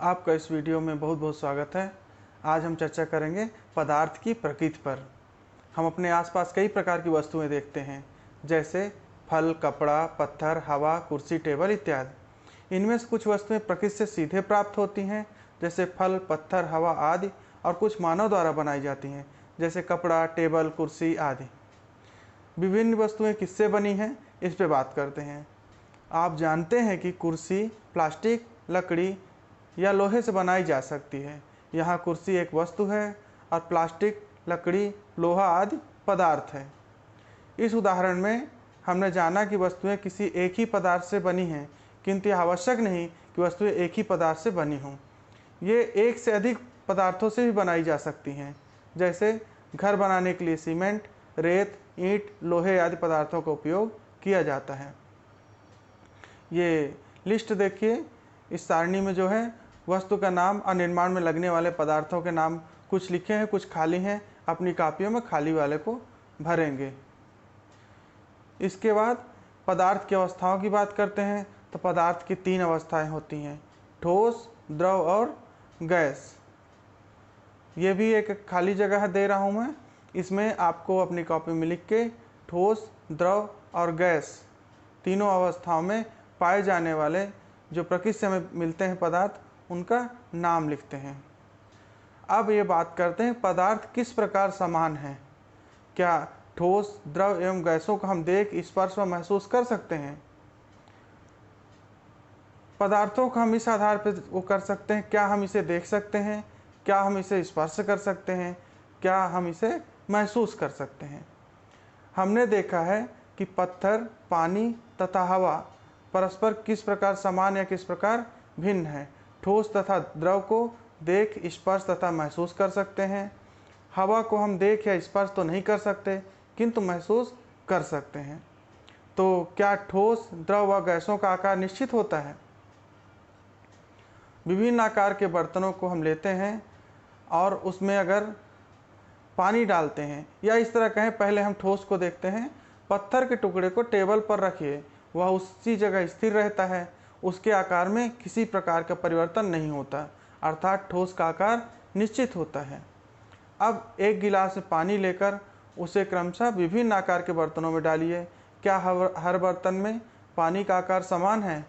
आपका इस वीडियो में बहुत बहुत स्वागत है। आज हम चर्चा करेंगे पदार्थ की प्रकृति पर। हम अपने आसपास कई प्रकार की वस्तुएं देखते हैं, जैसे फल, कपड़ा, पत्थर, हवा, कुर्सी, टेबल इत्यादि। इनमें से कुछ वस्तुएं प्रकृति से सीधे प्राप्त होती हैं, जैसे फल, पत्थर, हवा आदि, और कुछ मानव द्वारा बनाई जाती हैं, जैसे कपड़ा, टेबल, कुर्सी आदि। विभिन्न वस्तुएं किससे बनी हैं, इस पे बात करते हैं। आप जानते हैं कि कुर्सी प्लास्टिक, लकड़ी या लोहे से बनाई जा सकती है। यहाँ कुर्सी एक वस्तु है और प्लास्टिक, लकड़ी, लोहा आदि पदार्थ है। इस उदाहरण में हमने जाना कि वस्तुएं किसी एक ही पदार्थ से बनी हैं, किंतु यह आवश्यक नहीं कि वस्तुएं एक ही पदार्थ से बनी हों। ये एक से अधिक पदार्थों से भी बनाई जा सकती हैं, जैसे घर बनाने के लिए सीमेंट, रेत, ईंट, लोहे आदि पदार्थों का उपयोग किया जाता है। ये लिस्ट देखिए, इस सारणी में जो है वस्तु का नाम और निर्माण में लगने वाले पदार्थों के नाम कुछ लिखे हैं, कुछ खाली हैं। अपनी कापियों में खाली वाले को भरेंगे। इसके बाद पदार्थ की अवस्थाओं की बात करते हैं। तो पदार्थ की 3 अवस्थाएं होती हैं, ठोस, द्रव और गैस। ये भी एक खाली जगह दे रहा हूँ मैं। इसमें आपको अपनी कॉपी में लिख के ठोस, द्रव और गैस तीनों अवस्थाओं में पाए जाने वाले जो प्रकृति से हमें मिलते हैं पदार्थ, उनका नाम लिखते हैं। अब ये बात करते हैं पदार्थ किस प्रकार समान है। क्या ठोस, द्रव एवं गैसों को हम देख, स्पर्श व महसूस कर सकते हैं? पदार्थों को हम इस आधार पर वो कर सकते हैं, क्या हम इसे देख सकते हैं, क्या हम इसे स्पर्श कर सकते हैं, क्या हम इसे महसूस कर सकते हैं। हमने देखा है कि पत्थर, पानी तथा हवा परस्पर किस प्रकार समान या किस प्रकार भिन्न है। ठोस तथा द्रव को देख, स्पर्श तथा महसूस कर सकते हैं। हवा को हम देख या स्पर्श तो नहीं कर सकते, किंतु महसूस कर सकते हैं। तो क्या ठोस, द्रव व गैसों का आकार निश्चित होता है? विभिन्न आकार के बर्तनों को हम लेते हैं और उसमें अगर पानी डालते हैं, या इस तरह कहें, पहले हम ठोस को देखते हैं। पत्थर के टुकड़े को टेबल पर रखिए, वह उसी जगह स्थिर रहता है, उसके आकार में किसी प्रकार का परिवर्तन नहीं होता, अर्थात ठोस का आकार निश्चित होता है। अब एक गिलास में पानी लेकर उसे क्रमशः विभिन्न आकार के बर्तनों में डालिए। क्या हर बर्तन में पानी का आकार समान है?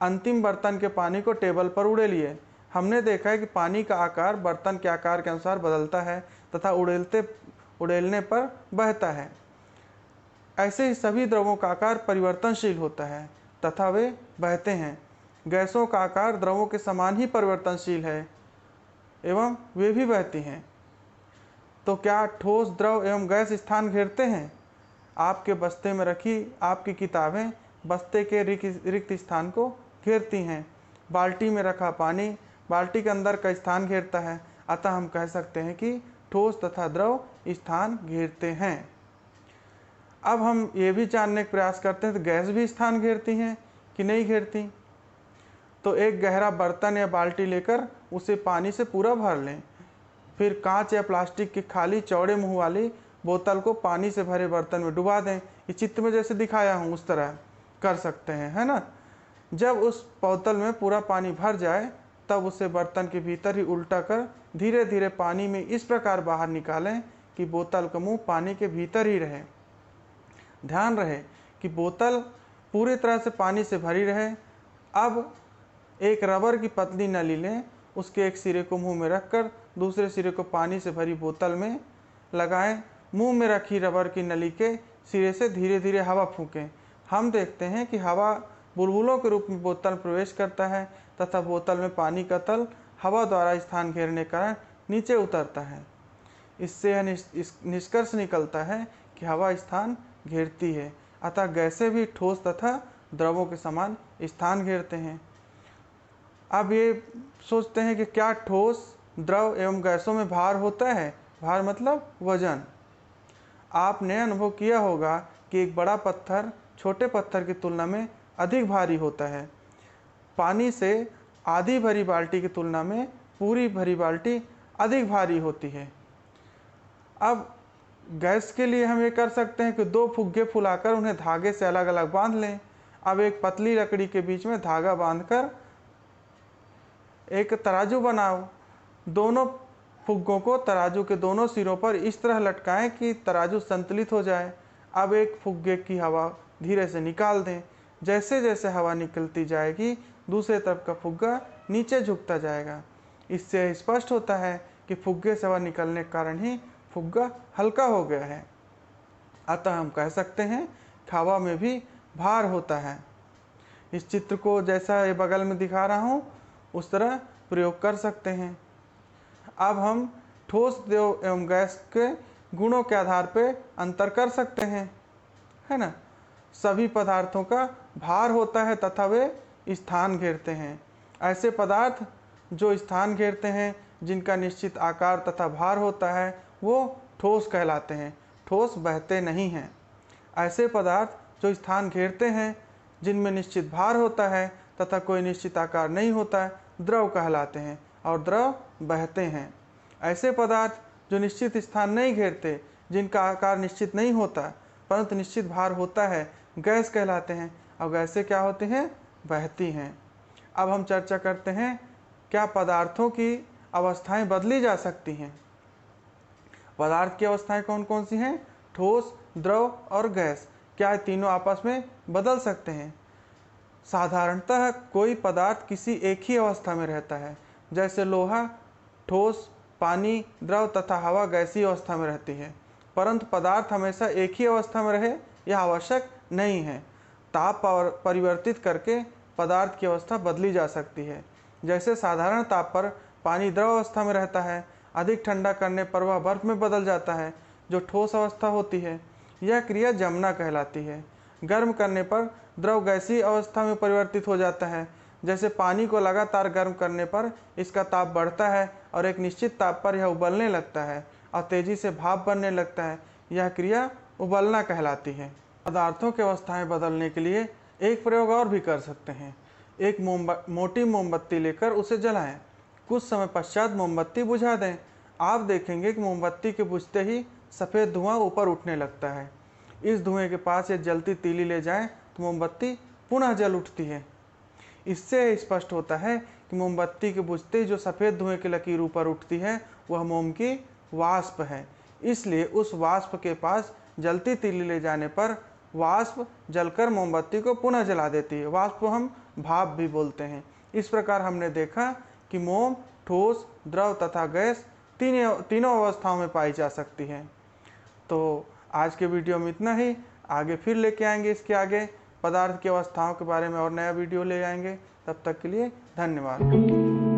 अंतिम बर्तन के पानी को टेबल पर उड़ेलिए। हमने देखा है कि पानी का आकार बर्तन के आकार के अनुसार बदलता है तथा उड़ेलने पर बहता है। ऐसे ही सभी द्रवों का आकार परिवर्तनशील होता है तथा वे बहते हैं। गैसों का आकार द्रवों के समान ही परिवर्तनशील है एवं वे भी बहती हैं। तो क्या ठोस, द्रव एवं गैस स्थान घेरते हैं? आपके बस्ते में रखी आपकी किताबें बस्ते के रिक्त स्थान को घेरती हैं। बाल्टी में रखा पानी बाल्टी के अंदर का स्थान घेरता है। अतः हम कह सकते हैं कि ठोस तथा द्रव स्थान घेरते हैं। अब हम ये भी जानने का प्रयास करते हैं, तो गैस भी स्थान घेरती हैं कि नहीं घेरती? तो एक गहरा बर्तन या बाल्टी लेकर उसे पानी से पूरा भर लें। फिर कांच या प्लास्टिक की खाली चौड़े मुंह वाली बोतल को पानी से भरे बर्तन में डुबा दें। इस चित्र में जैसे दिखाया हूँ उस तरह कर सकते हैं, है ना। जब उस बोतल में पूरा पानी भर जाए तब उसे बर्तन के भीतर ही उल्टा कर धीरे धीरे पानी में इस प्रकार बाहर निकालें कि बोतल का मुंह पानी के भीतर ही रहे। ध्यान रहे कि बोतल पूरी तरह से पानी से भरी रहे। अब एक रबर की पतली नली लें, उसके एक सिरे को मुंह में रखकर दूसरे सिरे को पानी से भरी बोतल में लगाएं। मुंह में रखी रबर की नली के सिरे से धीरे धीरे हवा फूकें। हम देखते हैं कि हवा बुलबुलों के रूप में बोतल प्रवेश करता है तथा बोतल में पानी का तल हवा द्वारा स्थान घेरने के कारण नीचे उतरता है। इससे यह निष्कर्ष निकलता है कि हवा स्थान घेरती है। अतः गैसें भी ठोस तथा द्रवों के समान स्थान घेरते हैं। अब ये सोचते हैं कि क्या ठोस, द्रव एवं गैसों में भार होता है? भार मतलब वजन। आपने अनुभव किया होगा कि एक बड़ा पत्थर छोटे पत्थर की तुलना में अधिक भारी होता है। पानी से आधी भरी बाल्टी की तुलना में पूरी भरी बाल्टी अधिक भारी होती है। अब गैस के लिए हम ये कर सकते हैं कि 2 फुग्गे फुलाकर उन्हें धागे से अलग अलग बांध लें। अब एक पतली लकड़ी के बीच में धागा बांधकर एक तराजू बनाओ, दोनों फुग्गों को तराजू के दोनों सिरों पर इस तरह लटकाएं कि तराजू संतुलित हो जाए। अब एक फुग्गे की हवा धीरे से निकाल दें। जैसे जैसे हवा निकलती जाएगी दूसरे तरफ का फुग्गा नीचे झुकता जाएगा। इससे स्पष्ट होता है कि फुग्गे से हवा निकलने के कारण ही फुग्गा हल्का हो गया है। अतः हम कह सकते हैं कि हवा में भी भार होता है। इस चित्र को जैसा ये बगल में दिखा रहा हूँ उस तरह प्रयोग कर सकते हैं। अब हम ठोस, द्रव एवं गैस के गुणों के आधार पर अंतर कर सकते हैं, है ना। सभी पदार्थों का भार होता है तथा वे स्थान घेरते हैं। ऐसे पदार्थ जो स्थान घेरते हैं, जिनका निश्चित आकार तथा भार होता है, वो ठोस कहलाते हैं। ठोस बहते नहीं हैं। ऐसे पदार्थ जो स्थान घेरते हैं, जिनमें निश्चित भार होता है तथा कोई निश्चित आकार नहीं होता है, द्रव कहलाते हैं और द्रव बहते हैं। ऐसे पदार्थ जो निश्चित स्थान नहीं घेरते, जिनका आकार निश्चित नहीं होता परंतु निश्चित भार होता है, गैस कहलाते हैं और गैसें क्या होती हैं? बहती हैं। अब हम चर्चा करते हैं, क्या पदार्थों की अवस्थाएं बदली जा सकती हैं? पदार्थ की अवस्थाएं कौन कौन सी हैं? ठोस, द्रव और गैस। क्या ये तीनों आपस में बदल सकते हैं? साधारणतः कोई पदार्थ किसी एक ही अवस्था में रहता है। जैसे लोहा ठोस, पानी द्रव तथा हवा गैसीय अवस्था में रहती है। परंतु पदार्थ हमेशा एक ही अवस्था में रहे यह आवश्यक नहीं है। ताप परिवर्तित करके पदार्थ की अवस्था बदली जा सकती है। जैसे साधारण ताप पर पानी द्रव अवस्था में रहता है, अधिक ठंडा करने पर वह बर्फ में बदल जाता है जो ठोस अवस्था होती है। यह क्रिया जमना कहलाती है। गर्म करने पर द्रव गैसीय अवस्था में परिवर्तित हो जाता है। जैसे पानी को लगातार गर्म करने पर इसका ताप बढ़ता है और एक निश्चित ताप पर यह उबलने लगता है और तेजी से भाप बनने लगता है। यह क्रिया उबलना कहलाती है। पदार्थों की अवस्थाएं बदलने के लिए एक प्रयोग और भी कर सकते हैं। एक मोटी मोमबत्ती लेकर उसे जलाएं। कुछ समय पश्चात मोमबत्ती बुझा दें। आप देखेंगे कि मोमबत्ती के बुझते ही सफ़ेद धुआं ऊपर उठने लगता है। इस धुएं के पास एक जलती तीली ले जाएं तो मोमबत्ती पुनः जल उठती है। इससे स्पष्ट होता है कि मोमबत्ती के बुझते ही जो सफ़ेद धुएं की लकीर ऊपर उठती है वह मोम की वाष्प है। इसलिए उस वाष्प के पास जलती तीली ले जाने पर वाष्प जलकर मोमबत्ती को पुनः जला देती है। वाष्प को हम भाप भी बोलते हैं। इस प्रकार हमने देखा कि मोम ठोस, द्रव तथा गैस तीनों अवस्थाओं में पाई जा सकती है। तो आज के वीडियो में इतना ही। आगे फिर लेके आएंगे, इसके आगे पदार्थ की अवस्थाओं के बारे में और नया वीडियो ले आएंगे। तब तक के लिए धन्यवाद।